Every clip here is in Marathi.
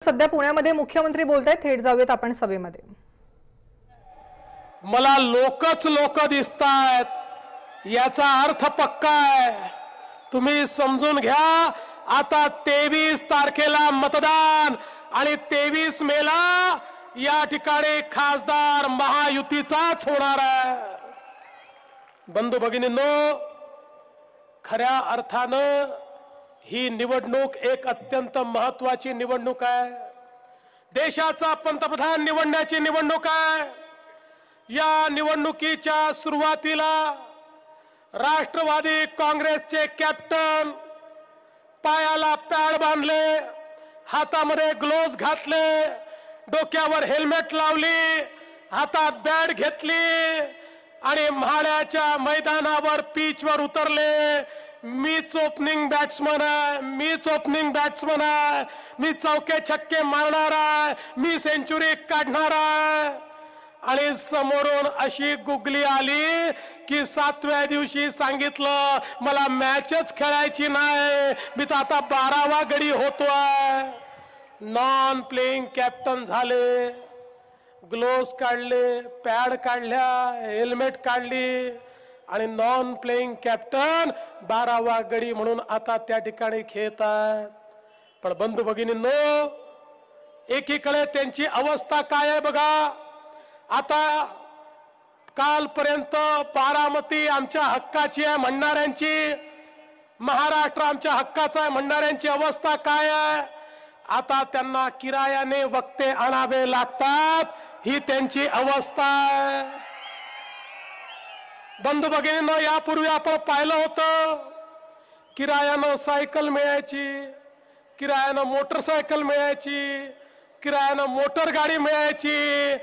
सध्या पुण्यामध्ये मुख्यमंत्री बोलतायत, थेट जाऊयात आपण सभेमध्ये। मला लोकच लोक दिसतायत याचा अर्थ पक्का आहे, तुम्ही समजून घ्या। आता 23 तारखेला मतदान आणि 23 मेला या ठिकाणी खासदार महायुतीचाच होणार आहे। बंधू भगिनींनो, खऱ्या अर्थानं ही निवडणूक एक अत्यंत महत्त्वाची निवडणूक आहे। देशाचा पंतप्रधान निवडण्याची निवडणूक आहे। या निवडणुकीच्या सुरुवातीला राष्ट्रवादी काँग्रेसचे कॅप्टन पायाला पॅड बांधले, हातामध्ये ग्लोव्ज घातले, डोक्यावर हेल्मेट लावली, हातात बॅट घेतली आणि म्हाड्याच्या मैदानावर पिचवर उतरले। मीच ओपनिंग बॅट्समन आहे, मीच ओपनिंग बॅट्समन आहे, मी चौके छक्के मारणार आहे, मी सेंचुरी काढणार आहे। आणि समोरून अशी गुगली आली की 7व्या दिवशी सांगितलं मला मॅचच खेळायची नाही, मी तर आता 12वा गडी होतोय। नॉन प्लेइंग कॅप्टन झाले, ग्लोव्स काढले, पॅड काढल्या, हेल्मेट काढली आणि नॉन प्लेइंग कॅप्टन 12वा गडी म्हणून आता त्या ठिकाणी खेळतात। पण बंधू भगिनींनो, एकीकडे त्यांची अवस्था काय आहे बघा। आता कालपर्यंत बारामती आमच्या हक्काची आहे म्हणणाऱ्यांची, महाराष्ट्र आमच्या हक्काचा आहे म्हणणाऱ्यांची अवस्था काय आहे। आता त्यांना किरायाने वक्ते आणावे लागतात, ही त्यांची अवस्था आहे। बंधू भगिनींनो, यापूर्वी आपण पाहिलं होतं, किरायानं सायकल मिळायची, किरायानं मोटरसायकल मिळायची, किरायानं मोटर गाडी मिळायची।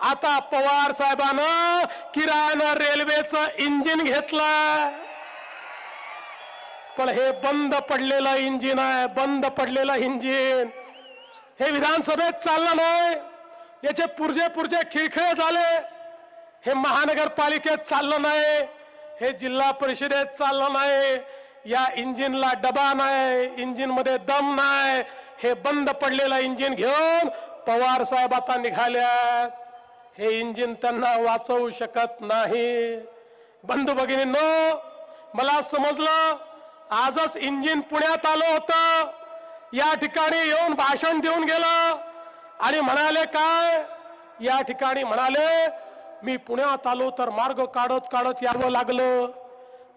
आता पवार साहेबांना किरायानं रेल्वेचं इंजिन घेतलं। पण हे बंद पडलेलं इंजिन आहे, बंद पडलेलं इंजिन। हे विधानसभेत चाललं नाही, याचे पुरजे खिळखिळे झाले। हे महानगरपालिकेत चाललं नाही, हे जिल्हा परिषदेत चाललं नाही। या इंजिनला डबा नाही, इंजिन मध्ये दम नाही। हे बंद पडलेलं इंजिन घेऊन पवार साहेब आता निघाल्यात। हे इंजिन त्यांना वाचवू शकत नाही। बंधू भगिनींनो, मला समजलं आजच इंजिन पुण्यात आलं होतं, या ठिकाणी येऊन भाषण देऊन गेलं आणि म्हणाले काय, या ठिकाणी म्हणाले मी पुण्यात आलो तर मार्ग काढत काढत यावं लागलं।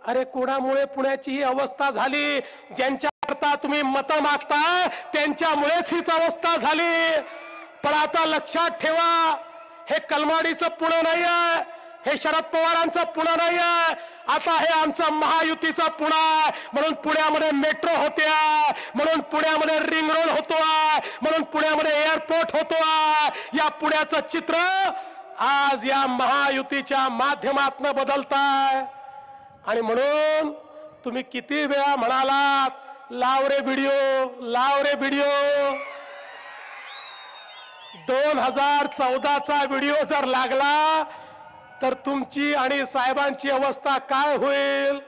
अरे कोणामुळे पुण्याची ही अवस्था झाली? ज्यांच्याकरता तुम्ही मत मागता त्यांच्यामुळेच हीच अवस्था झाली। पण आता लक्षात ठेवा, हे कलमाडीचं पुणे नाही आहे, हे शरद पवारांचं पुणे नाही आहे, आता हे आमचं महायुतीचं पुणे आहे। म्हणून पुण्यामध्ये मेट्रो होते, म्हणून पुण्यामध्ये रिंग रोड होतोय, म्हणून पुण्यामध्ये एअरपोर्ट होतोय। या पुण्याचं चित्र आज या महायुतीच्या माध्यमातून बदलताय। आणि म्हणून तुम्ही किती वेळा म्हणालात लाव रे व्हिडिओ, लाव रे व्हिडिओ। 2014चा व्हिडिओ जर लागला तर तुमची आणि साहेबांची अवस्था काय होईल?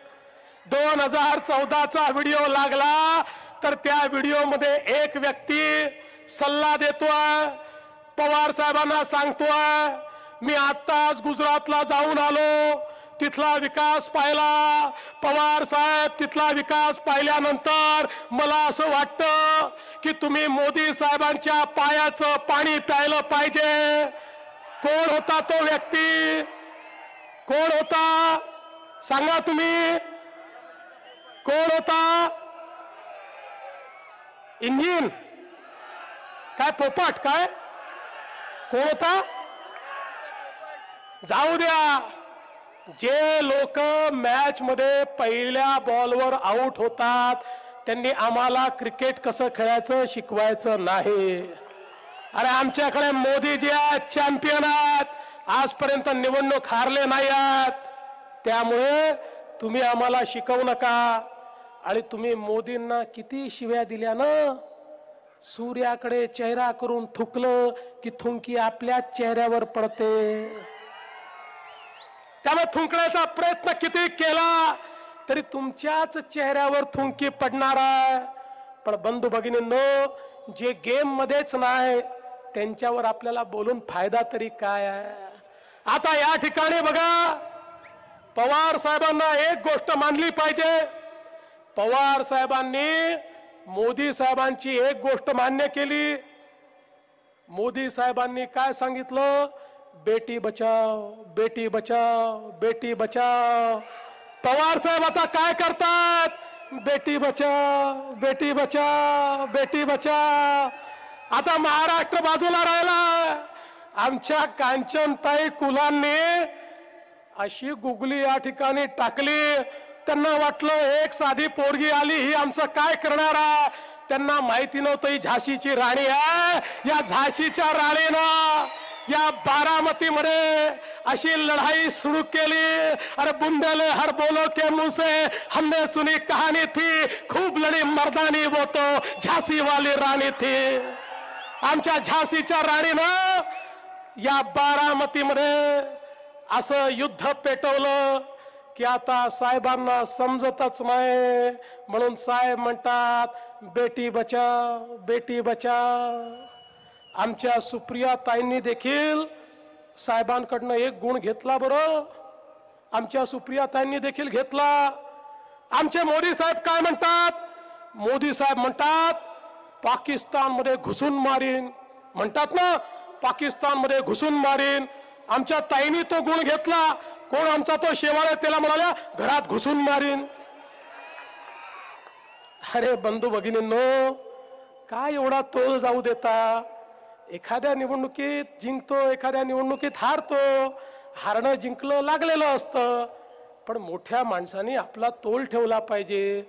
2014चा व्हिडिओ लागला तर त्या व्हिडिओमध्ये एक व्यक्ती सल्ला देतोय, पवार साहेबांना सांगतोय मी आत्ताच गुजरातला जाऊन आलो, तिथला विकास पाहिला। पवार साहेब तिथला विकास पाहिल्यानंतर मला असं वाटतं की तुम्ही मोदी साहेबांच्या पायाचं पाणी प्यायलं पाहिजे। कोण होता तो व्यक्ती? कोण होता सांगा तुम्ही? कोण होता? इंजिन काय पोपट काय? कोण होता? जाऊ द्या। जे लोक मॅच मध्ये पहिल्या बॉलवर आउट होतात त्यांनी आम्हाला क्रिकेट कसं खेळायचं शिकवायचं नाही। अरे आमच्याकडे मोदी जे आहेत चॅम्पियन आहेत, आजपर्यंत निवडणूक हारले नाही आहेत, त्यामुळे तुम्ही आम्हाला शिकवू नका। आणि तुम्ही मोदींना किती शिव्या दिल्या ना, सूर्याकडे चेहरा करून थुकलं की थुंकी आपल्याच चेहऱ्यावर पडते। त्यामुळे थुंकण्याचा प्रयत्न किती केला तरी तुमच्याच चेहऱ्यावर थुंकी पडणार आहे। पण बंधू भगिनींनो, जे गेम मध्येच नाही त्यांच्यावर आपल्याला बोलून फायदा तरी काय आहे? आता या ठिकाणी बघा, पवार साहेबांना एक गोष्ट मानली पाहिजे. पवार साहेबांनी मोदी साहेबांची एक गोष्ट मान्य केली. मोदी साहेबांनी काय सांगितलं? बेटी बचाओ, बेटी बचाओ, बेटी बचाओ. पवार साहेब आता काय करतात? बेटी बचाओ, बेटी बचाओ, बेटी बचाओ. आता महाराष्ट्र बाजूला राहिला. आमच्या कांचनताई कुलांनी अशी गुगली या ठिकाणी टाकली. त्यांना वाटलं एक साधी पोरगी आली, ही आमचं काय करणार आहे? त्यांना माहिती नव्हतं ही झाशीची राणी आहे. या झाशीच्या राणीनं या बारामतीमध्ये अशी लढाई सुरू केली. अरे बुंदेले हर बोलो के मुंह से हमने सुनी कहानी थी, खूप लढी मर्दानी वो तो झाशी वाली राणी थी. आमच्या झाशीच्या राणीनं या बारामतीमध्ये असं युद्ध पेटवलं की आता साहेबांना समजतच नाही. म्हणून साहेब म्हणतात बेटी बचाओ, बेटी बचाओ. आमच्या सुप्रिया ताईंनी देखील साहेबांकडनं एक गुण घेतला. बरं, आमच्या सुप्रिया ताईंनी देखील घेतला. आमचे मोदी साहेब काय म्हणतात? मोदी साहेब म्हणतात पाकिस्तान मध्ये घुसून मारीन. म्हणतात ना, पाकिस्तान मध्ये घुसून मारीन. आमच्या ताईंनी तो गुण घेतला. कोण आमचा तो शेवाळे, त्याला म्हणाल्या घरात घुसून मारीन. अरे बंधू भगिनींनो, काय एवढा तोल जाऊ देता? एखाद्या निवडणुकीत जिंकतो, एखाद्या निवडणुकीत हारतो. हारणं जिंकलं लागलेलं असतं, पण मोठ्या माणसाने आपला तोल ठेवला पाहिजे,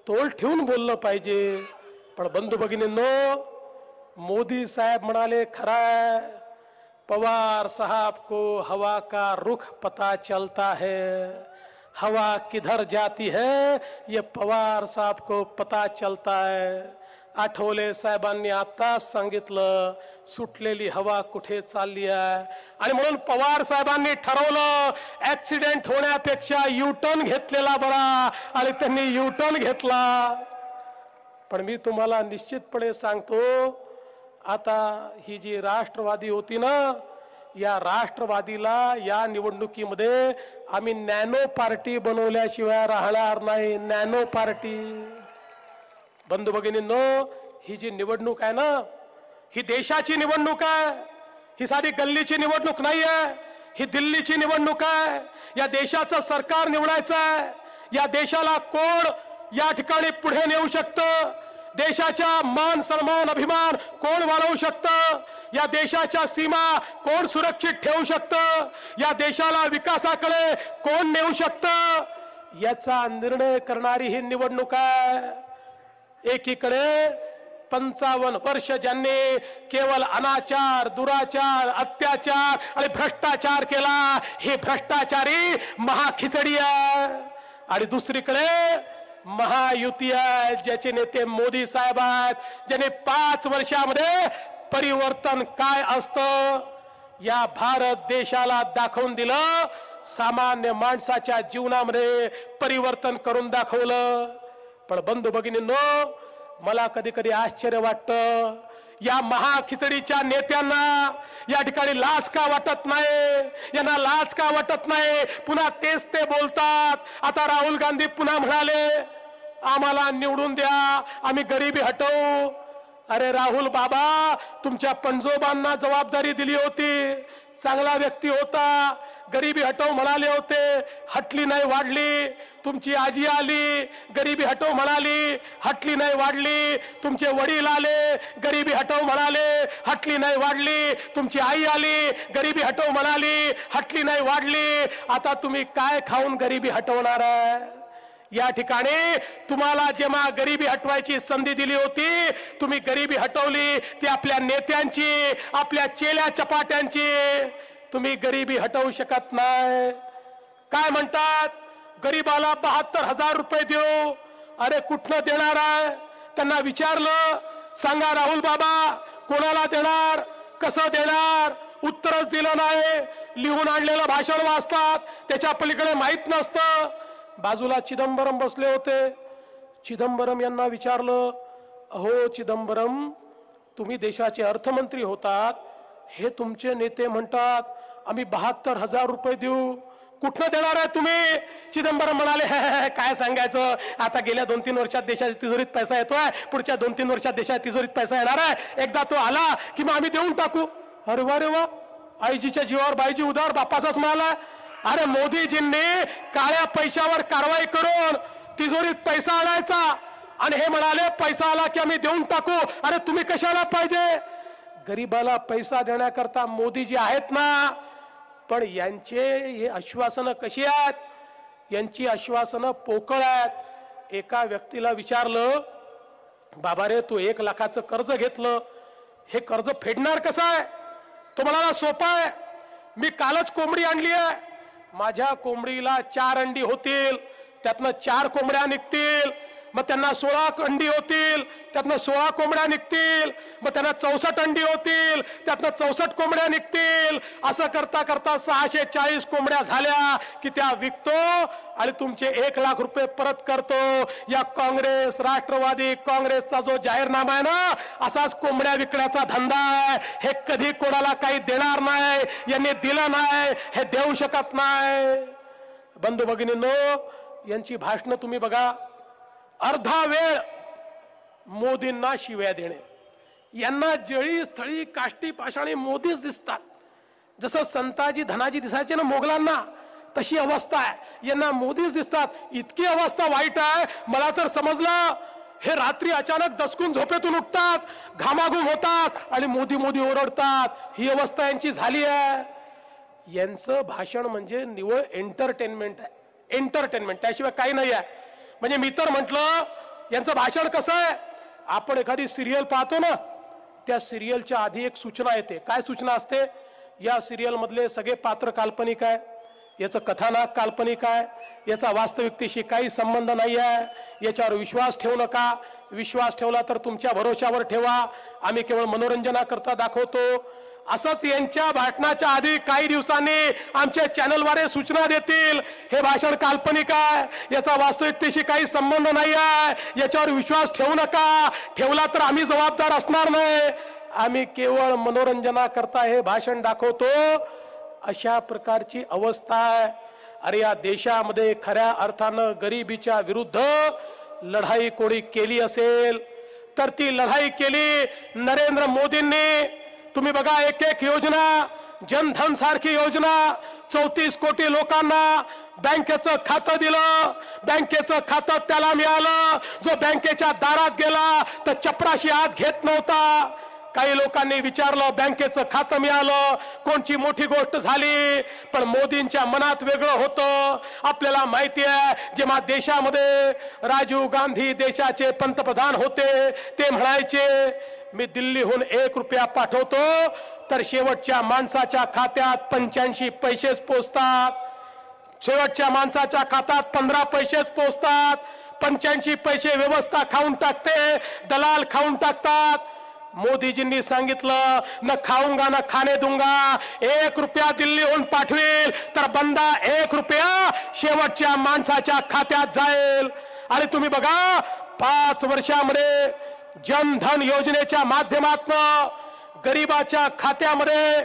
तोल ठेवून बोललं पाहिजे. पण बंधू भगिनींनो, मोदी साहेब म्हणाले खरा, पवार साहब को हवा का रुख पता चलता है, हवा किधर जाती है ये पवार साहब को पता चलता है. आठवले साहेबांनी आता सांगितलं सुटलेली हवा कुठे चालली आहे. आणि म्हणून पवार साहेबांनी ठरवलं ऍक्सिडेंट होण्यापेक्षा युटर्न घेतलेला बरा, आणि त्यांनी युटर्न घेतला. पण मी तुम्हाला निश्चितपणे सांगतो, आता ही जी राष्ट्रवादी होती ना, या राष्ट्रवादीला या निवडणुकीमध्ये आम्ही नॅनो पार्टी बनवल्याशिवाय राहणार नाही. Nano party. बंधू भगिनींनो, ही जी निवडणूक आहे ना, ही देशाची निवडणूक आहे. ही साधी गल्लीची निवडणूक नाही आहे. ही दिल्लीची निवडणूक आहे. या देशाचं सरकार निवडायचं आहे. या देशाला कोण या ठिकाणी पुढे नेऊ शकतं? देशाच्या मान सन्मान अभिमान कोण वाढवू शकतं? या देशाच्या सीमा कोण सुरक्षित ठेवू शकतं? या देशाला विकासाकडे कोण नेऊ शकतं? याचा निर्णय करणारी ही निवडणूक आहे. एकीकडे 55 वर्ष ज्यांनी केवळ अनाचार, दुराचार, अत्याचार आणि भ्रष्टाचार केला, ही भ्रष्टाचारी महाखिचडी आहे. आणि दुसरीकडे महायुती आहे, ज्याचे नेते मोदी साहेब आहेत, ज्यांनी 5 वर्षामध्ये परिवर्तन काय असतं या भारत देशाला दाखवून दिलं. सामान्य माणसाच्या जीवनामध्ये परिवर्तन करून दाखवलं. पण बंधू भगिनींनो, मला कधी कधी आश्चर्य वाटतं, या महाखिचडीच्या नेत्यांना या ठिकाणी लाज का वाटत नाही? यांना लाज का वाटत नाही? पुन्हा तेच ते बोलतात. आता राहुल गांधी पुन्हा म्हणाले आम्हाला निवडून द्या, आम्ही गरिबी हटवू. अरे राहुल बाबा, तुमच्या पणजोबांना जबाबदारी दिली होती, चांगला व्यक्ती होता, गरिबी हटव म्हणाले होते, हटली नाही वाढली. तुमची आजी आली, गरिबी हटव म्हणाली, हटली नाही वाढली. तुमचे वडील आले, गरिबी हटव म्हणाले, हटली नाही वाढली. तुमची आई आली, गरिबी हटव म्हणाली, हटली नाही वाढली. आता तुम्ही काय खाऊन गरिबी हटवणार आहे? या ठिकाणी तुम्हाला जेव्हा गरिबी हटवायची संधी दिली होती, तुम्ही गरिबी हटवली ती आपल्या नेत्यांची, आपल्या चेल्या चपाट्यांची. तुम्ही गरिबी हटवू शकत नाही. काय म्हणतात? गरीबाला 72,000 रुपये देऊ. अरे कुठनं देणार आहे? त्यांना विचारलं, सांगा राहुल बाबा कोणाला देणार, कसं देणार? उत्तरच दिलं नाही. लिहून आणलेलं भाषण वाचतात, त्याच्या पलीकडे माहित नसतं. बाजूला चिदंबरम बसले होते. चिदंबरम यांना विचारलं, अहो चिदंबरम, तुम्ही देशाचे अर्थमंत्री होतात, हे तुमचे नेते म्हणतात आम्ही 72,000 रुपये देऊ. कुठनं देणार आहे तुम्ही? चिदंबरम म्हणाले काय सांगायचं, आता गेल्या 2-3 वर्षात देशाच्या तिजोरीत पैसा येतोय, पुढच्या 2-3 वर्षात देशाच्या तिजोरीत पैसा येणार आहे, एकदा तो आला की मग आम्ही देऊन टाकू. अरे वा रे वा, आईजीच्या जीवावर बाईजी उदार, बापाचाच माल आहे. अरे मोदीजींनी काळ्या पैशावर कारवाई करून तिजोरीत पैसा आणायचा आणि हे म्हणाले पैसा आला की आम्ही देऊन टाकू. अरे तुम्ही कशाला पाहिजे? गरीबाला पैसा देण्याकरता मोदीजी आहेत ना. पण यांचे हे आश्वासनं कशी आहेत? यांची आश्वासनं पोकळ आहेत. एका व्यक्तीला विचारलं, बाबा रे तू 1 लाखाचं कर्ज घेतलं, हे कर्ज फेडणार कसं आहे? तो म्हणाला सोपा आहे, मी कालच कोंबडी आणली आहे, माझ्या कोंबडीला 4 अंडी होतील, त्यातनं 4 कोंबड्या निघतील, मग त्यांना 16 अंडी होतील, त्यातनं 16 कोंबड्या निघतील, मग त्यांना 64 अंडी होतील, त्यातनं 64 कोंबड्या निघतील. असं करता करता 640 कोंबड्या झाल्या की त्या विकतो आणि तुमचे 1 लाख रुपये परत करतो. या काँग्रेस, राष्ट्रवादी काँग्रेसचा जो जाहीरनामा आहे ना, असाच कोंबड्या विकण्याचा धंदा आहे. हे कधी कोणाला काही देणार नाही, यांनी दिलं नाही, हे देऊ शकत नाही. बंधू भगिनींनो, यांची भाषणं तुम्ही बघा. अर्धा वेळ मोदींना शिव्या देणे. यांना जळी स्थळी काष्टी पाषाणी मोदीच दिसतात. जसं संताजी धनाजी दिसायचे ना मोगलांना, तशी अवस्था आहे. यांना मोदीच दिसतात. इतकी अवस्था वाईट आहे, मला तर समजलं हे रात्री अचानक दचकून झोपेतून उठतात, घामाघूम होतात आणि मोदी मोदी ओरडतात. ही अवस्था यांची झाली आहे. यांचं भाषण म्हणजे निव्वळ एंटरटेनमेंट आहे. एंटरटेनमेंट, त्याशिवाय काही नाही आहे. म्हणजे मी तर म्हटलं यांचं भाषण कसं आहे, आपण एखादी सिरियल पाहतो ना, त्या सिरियलच्या आधी एक सूचना येते. काय सूचना असते? या सिरियल मधले सगळे पात्र काल्पनिक आहे, याचं कथानक काल्पनिक आहे, याचा वास्तविकतेशी काही संबंध नाही आहे, याच्यावर विश्वास ठेवू नका. विश्वास ठेवला तर तुमच्या भरोशावर ठेवा, आम्ही केवळ मनोरंजनाकरता दाखवतो. असंच यांच्या भाषणाच्या आधी काही दिवसांनी आमच्या चॅनलद्वारे सूचना देतील, हे भाषण काल्पनिक आहे, याचा वास्तविकतेशी काही संबंध नाही आहे, याच्यावर विश्वास ठेवू नका. ठेवला तर आम्ही जबाबदार असणार नाही, आम्ही केवळ मनोरंजनाकरता हे भाषण दाखवतो. अशा प्रकारची अवस्था आहे. अरे या देशामध्ये खऱ्या अर्थानं गरिबीच्या विरुद्ध लढाई कोणी केली असेल तर ती लढाई केली नरेंद्र मोदींनी. तुम्ही बघा, एक एक योजना, जनधन सारखी योजना 34 कोटी लोकांना बँकेचं खातं दिलं. बँकेचं खातं त्याला मिळालं जो बँकेच्या दारात गेला तर चपराशी आत घेत नव्हता. काही लोकांनी विचारलं, बँकेचं खातं मिळालं, कोणची मोठी गोष्ट झाली. पण मोदींच्या मनात वेगळं होतं. आपल्याला माहिती आहे, जेव्हा देशामध्ये राजीव गांधी देशाचे पंतप्रधान होते, ते म्हणायचे मी दिल्लीहून 1 रुपया पाठवतो तर शेवटच्या माणसाच्या खात्यात 85 पैसेच पोचतात. शेवटच्या माणसाच्या खात्यात 15 पैसेच पोचतात. 85 पैसे व्यवस्था खाऊन टाकते, दलाल खाऊन टाकतात. मोदीजींनी सांगितलं, न खाऊंगा न खाने दूंगा, 1 रुपया दिल्लीहून पाठवेल तर बंदा 1 रुपया शेवटच्या माणसाच्या खात्यात जाईल. आणि तुम्ही बघा, 5 वर्षामध्ये जनधन योजनेच्या माध्यमातून गरीबाच्या खात्यामध्ये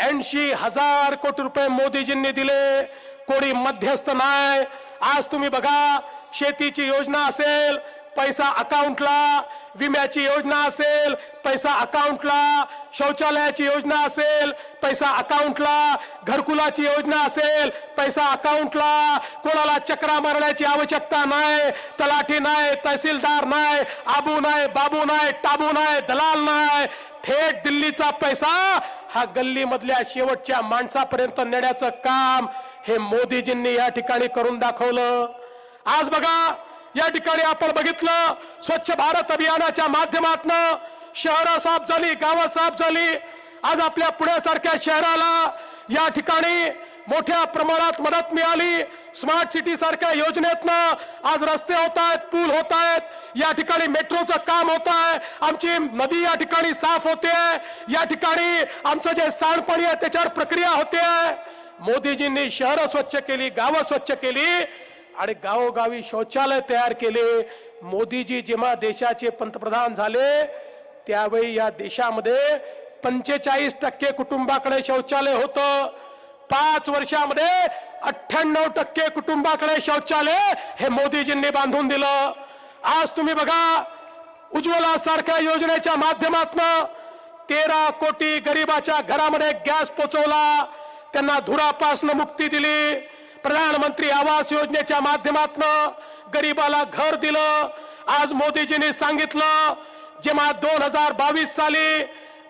80,000 कोटी रुपये मोदीजींनी दिले. कोणी मध्यस्थ नाही. आज तुम्ही बघा, शेतीची योजना असेल, पैसा अकाउंटला, विम्याची योजना असेल, पैसा अकाउंटला, शौचालयाची योजना असेल, पैसा अकाउंटला, घरकुलाची योजना असेल, पैसा अकाउंटला. कोणाला चक्रा मारण्याची आवश्यकता नाही. तलाठी नाही, तहसीलदार नाही, आबू नाही, बाबू नाही, टाबू नाही, दलाल नाही. थेट दिल्लीचा पैसा हा गल्ली मधल्या शेवटच्या माणसापर्यंत नेण्याचं काम हे मोदीजींनी या ठिकाणी करून दाखवलं. आज बघा, या ठिकाणी आपण बघितलं, स्वच्छ भारत अभियानाच्या माध्यमातून शहरं साफ झाली, गावं साफ झाली. आज आपल्या पुण्यासारख्या शहराला या ठिकाणी मोठ्या प्रमाणात मदत मिळाली. स्मार्ट सिटी सारख्या योजनेतनं आज रस्ते होत आहेत, पूल होत आहेत, या ठिकाणी मेट्रोचं काम होत आहे, आमची नदी या ठिकाणी साफ होते, या ठिकाणी आमचं जे सांडपाणी आहे त्याच्यावर प्रक्रिया होते. मोदीजींनी शहरं स्वच्छ केली, गावं स्वच्छ केली आणि गावोगावी शौचालय तयार केले. मोदीजी जेव्हा देशाचे पंतप्रधान झाले, त्यावेळी या देशामध्ये 45% कुटुंबाकडे शौचालय होतं. 5 वर्षामध्ये 98% कुटुंबाकडे शौचालय हे मोदीजींनी बांधून दिलं. आज तुम्ही बघा, उज्ज्वला सारख्या योजनेच्या माध्यमातून 13 कोटी गरिबाच्या घरामध्ये गॅस पोहोचवला, त्यांना धुरापासून मुक्ती दिली. प्रधानमंत्री आवास योजनेच्या माध्यमातून गरिबाला घर दिलं. आज मोदीजींनी सांगितलं, जेव्हा 2022 साली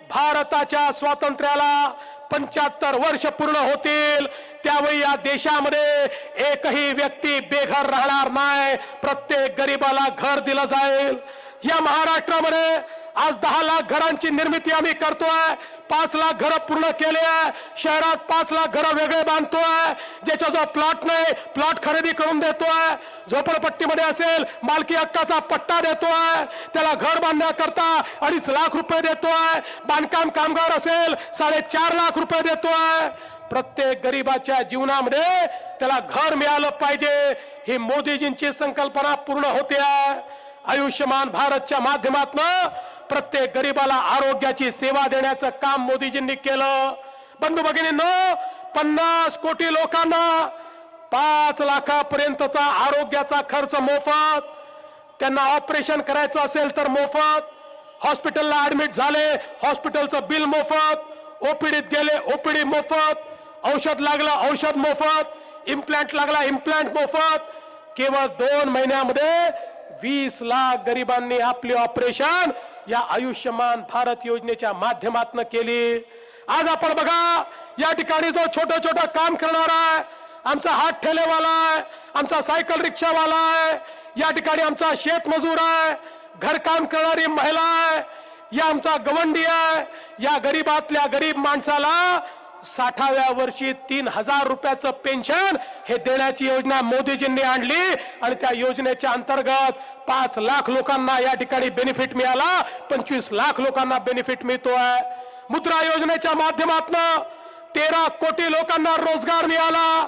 भारताच्या स्वातंत्र्याला 75 वर्ष पूर्ण होतील, त्यावेळी या देशामध्ये एकही व्यक्ती बेघर राहणार नाही, प्रत्येक गरिबाला घर दिलं जाईल. या महाराष्ट्रामध्ये आज 10 लाख घरांची निर्मिती आम्ही करतोय. 5 लाख घरं पूर्ण केले आहे. शहरात 5 लाख घरं वेगळे बांधतोय. ज्याचा जो प्लॉट नाही, प्लॉट खरेदी करून देतोय. झोपडपट्टीमध्ये असेल, मालकी हक्काचा पट्टा देतोय, त्याला घर बांधण्याकरता 2.5 लाख रुपये देतोय. बांधकाम कामगार असेल, 4.5 लाख रुपये देतोय. प्रत्येक गरिबाच्या जीवनामध्ये त्याला घर मिळालं पाहिजे, ही मोदीजींची संकल्पना पूर्ण होते आहे. आयुष्यमान भारतच्या माध्यमातून प्रत्येक गरिबाला आरोग्याची सेवा देण्याचं काम मोदीजींनी केलं. बंधू भगिनींनो, 50 कोटी लोकांना 5 लाखापर्यंतचा आरोग्याचा खर्च मोफत. त्यांना ऑपरेशन करायचं असेल तर मोफत, हॉस्पिटलला ऍडमिट झाले हॉस्पिटलचं बिल मोफत, ओपीडीत गेले ओपीडी मोफत, औषध लागलं औषध मोफत, इम्प्लांट लागला इम्प्लांट मोफत. केवळ 2 महिन्यामध्ये 20 लाख गरिबांनी आपली ऑपरेशन या आयुष्यमान भारत योजनेच्या माध्यमातून केली. आज आपण बघा, या ठिकाणी जो छोटं छोटं काम करणारा आहे, आमचा हात ठेलेवाला आहे, आमचा सायकल रिक्षावाला आहे, या ठिकाणी आमचा शेतमजूर आहे, घरकाम करणारी महिला आहे, या आमचा गवंडी आहे, या गरीबातल्या गरीब माणसाला 60व्या वर्षी 3000 रुपयाचं पेन्शन हे देण्याची योजना मोदीजींनी आणली. आणि त्या योजनेच्या अंतर्गत 5 लाख लोकांना या ठिकाणी बेनिफिट मिळाला, 25 लाख लोकांना बेनिफिट मिळतोय. मुद्रा योजनेच्या माध्यमातून 13 कोटी लोकांना रोजगार मिळाला.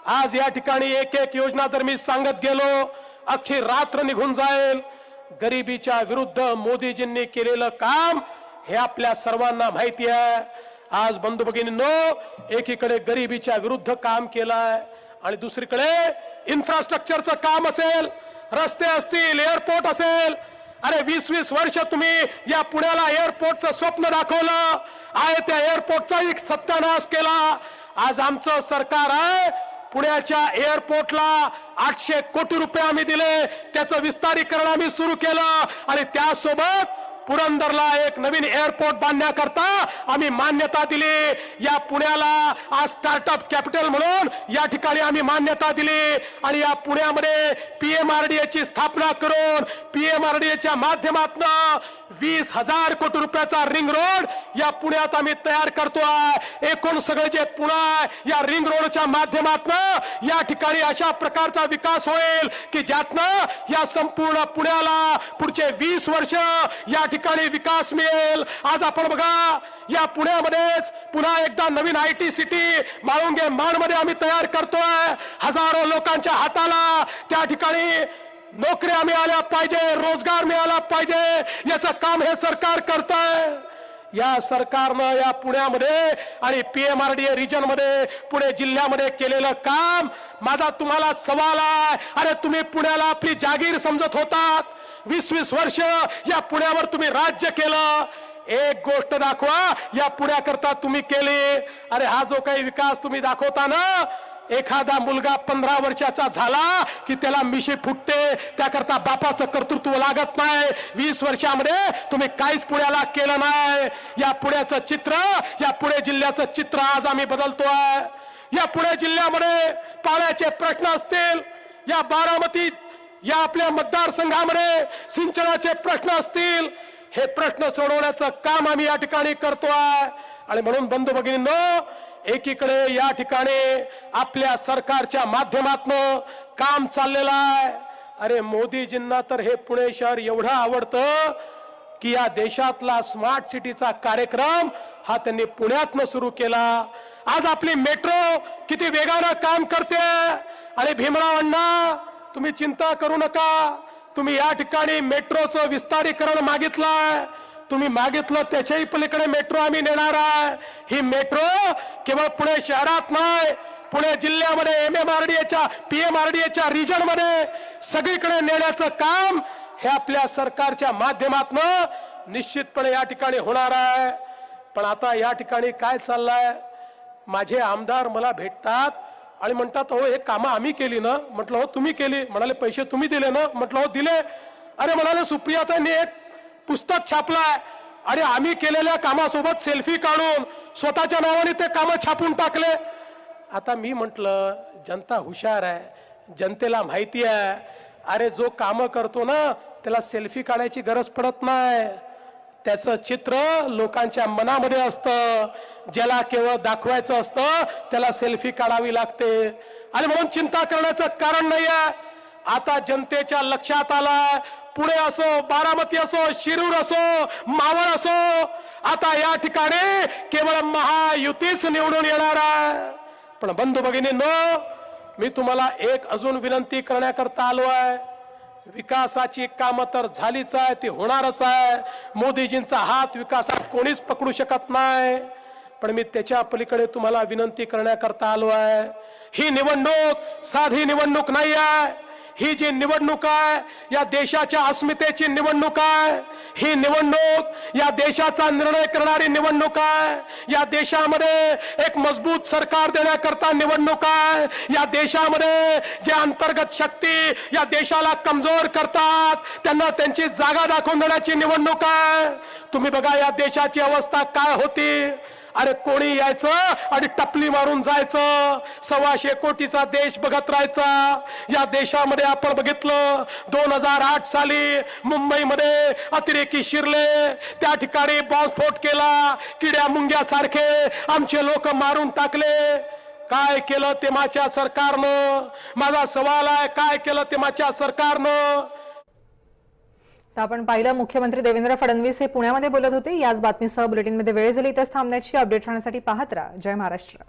आज या ठिकाणी एक एक योजना जर मी सांगत गेलो, अख्खी रात्र निघून जाईल. गरिबीच्या विरुद्ध मोदीजींनी केलेलं काम हे आपल्या सर्वांना माहिती आहे. आज बंधू भगिनींनो, एकीकडे गरिबीच्या विरुद्ध काम केलंय आणि दुसरीकडे इन्फ्रास्ट्रक्चरचं काम असेल, रस्ते असतील, एअरपोर्ट असेल. अरे 20-20 वर्ष तुम्ही या पुण्याला एअरपोर्टचं स्वप्न दाखवलं आहे, त्या एअरपोर्टचा एक सत्यानाश केला. आज आमचं सरकार आहे, पुण्याच्या एअरपोर्टला 800 कोटी रुपये आम्ही दिले, त्याचं विस्तारीकरण आम्ही सुरू केलं आणि त्यासोबत पुरंदरला एक नवीन एअरपोर्ट बांधण्याकरता आम्ही मान्यता दिली. या पुण्याला आज स्टार्टअप कॅपिटल म्हणून या ठिकाणी आम्ही मान्यता दिली आणि या पुण्यामध्ये PMRDA ची स्थापना करून PMRDA माध्यमातून 20,000 कोटी रुपयाचा रिंग रोड या पुण्यात आम्ही तयार करतोय. एकूण सगळे जे पुणे या रिंग रोडच्या माध्यमातून या ठिकाणी अशा प्रकारचा विकास होईल की ज्यातनं या संपूर्ण पुण्याला पुढचे 20 वर्ष या ठिकाणी विकास मिळेल. आज आपण बघा, या पुण्यामध्येच पुन्हा एकदा नवीन IT सिटी माळुंगे माणमध्ये आम्ही तयार करतोय. हजारो लोकांच्या हाताला त्या ठिकाणी नोकऱ्या मिळाल्या पाहिजे, रोजगार मिळाला पाहिजे, याचं काम हे सरकार करतंय. या सरकारनं या पुण्यामध्ये आणि PMRDA रिजन मध्ये पुणे जिल्ह्यामध्ये केलेलं काम, माझा तुम्हाला सवाल आहे, अरे तुम्ही पुण्याला आपली जागीर समजत होतात, 20-20 वर्ष या पुण्यावर तुम्ही राज्य केलं. एक गोष्ट दाखवा या पुण्याकरता तुम्ही केली. अरे हा जो काही विकास तुम्ही दाखवता ना, एखादा मुलगा 15 वर्षाचा झाला की त्याला मिशी फुटते, त्याकरता बापाचं कर्तृत्व लागत नाही. 20 वर्षामध्ये तुम्ही काहीच पुण्याला केलं नाही. या पुण्याचं चित्र, या पुणे जिल्ह्याचं चित्र आज आम्ही बदलतोय. या पुणे जिल्ह्यामध्ये पाण्याचे प्रश्न असतील, या बारामती या आपल्या मतदारसंघामध्ये सिंचनाचे प्रश्न असतील, हे प्रश्न सोडवण्याचं काम आम्ही या ठिकाणी करतोय. आणि म्हणून बंधू भगिनींनो, एकीकडे या ठिकाणी आपल्या सरकारच्या माध्यमातून काम चाललेलं आहे. अरे मोदीजींना तर हे पुणे शहर एवढं आवडतं की या देशातला स्मार्ट सिटीचा कार्यक्रम हा त्यांनी पुण्यातनं सुरू केला. आज आपली मेट्रो किती वेगानं काम करते. आणि भीमराव अण्णा, तुम्ही चिंता करू नका, तुम्ही या ठिकाणी मेट्रोचं विस्तारीकरण मागितलंय, तुम्ही मागितलं त्याच्याही पलीकडे मेट्रो आम्ही नेणार आहे. ही मेट्रो केवळ पुणे शहरात नाही, पुणे जिल्ह्यामध्ये MMRDAच्या PMRDAच्या रिजन मध्ये सगळीकडे नेण्याचं काम हे आपल्या सरकारच्या माध्यमातून निश्चितपणे या ठिकाणी होणार आहे. पण आता या ठिकाणी काय चाललंय, माझे आमदार मला भेटतात आणि म्हणतात हो हे कामं आम्ही केली ना. म्हटलं हो तुम्ही केली. म्हणाले पैसे तुम्ही दिले ना. म्हटलं हो दिले. अरे म्हणाले सुप्रियाताईंनी एक पुस्तक छापलाय आणि आम्ही केलेल्या कामासोबत सेल्फी काढून स्वतःच्या नावाने ते कामं छापून टाकले. आता मी म्हटलं जनता हुशार आहे, जनतेला माहिती आहे, अरे जो काम करतो ना त्याला सेल्फी काढायची गरज पडत नाही, त्याचं चित्र लोकांच्या मनामध्ये असतं, ज्याला केवळ दाखवायचं असतं त्याला सेल्फी काढावी लागते. आणि म्हणून चिंता करण्याचं कारण नाही आहे. आता जनतेच्या लक्षात आलं, पुणे असो, बारामती असो, शिरूर असो, मावळ असो, आता या ठिकाणी केवळ महायुतीच निवडून येणार आहे. पण बंधू भगिनींनो, मी तुम्हाला एक अजून विनंती करण्याकरता आलो आहे. विकासाची कामं तर झालीच आहे, ती होणारच आहे. मोदीजींचा हात विकासात कोणीच पकडू शकत नाही. पण मी त्याच्या पलीकडे तुम्हाला विनंती करण्याकरता आलो आहे. ही निवडणूक साधी निवडणूक नाही आहे. ही जी निवडणूक आहे या देशाच्या अस्मितेची निवडणूक आहे. ही निवडणूक या देशाचा निर्णय करणारी निवडणूक आहे. या देशामध्ये एक मजबूत सरकार देण्याकरता निवडणूक आहे. या देशामध्ये जे अंतर्गत शक्ती या देशाला कमजोर करतात त्यांना त्यांची जागा दाखवून देण्याची निवडणूक आहे. तुम्ही बघा या देशाची अवस्था काय होती. अरे कोणी यायचं आणि टपली मारून जायचं. 125 कोटीचा देश बघत राहायचा. या देशामध्ये आपण बघितलं 2008 साली मुंबईमध्ये अतिरेकी शिरले, त्या ठिकाणी बॉम्बस्फोट केला, किड्या मुंग्यासारखे आमचे लोक मारून टाकले. काय केलं ते माझ्या सरकारनं? माझा सवाल आहे, काय केलं ते माझ्या सरकारनं? तर आपण पाहिलं मुख्यमंत्री देवेंद्र फडणवीस हे पुण्यामध्ये बोलत होते. याच बातमीसह बुलेटिनमध्ये वेळ झाली. इथेच थांबण्याची. अपडेट राहण्यासाठी पाहत राहा जय महाराष्ट्र.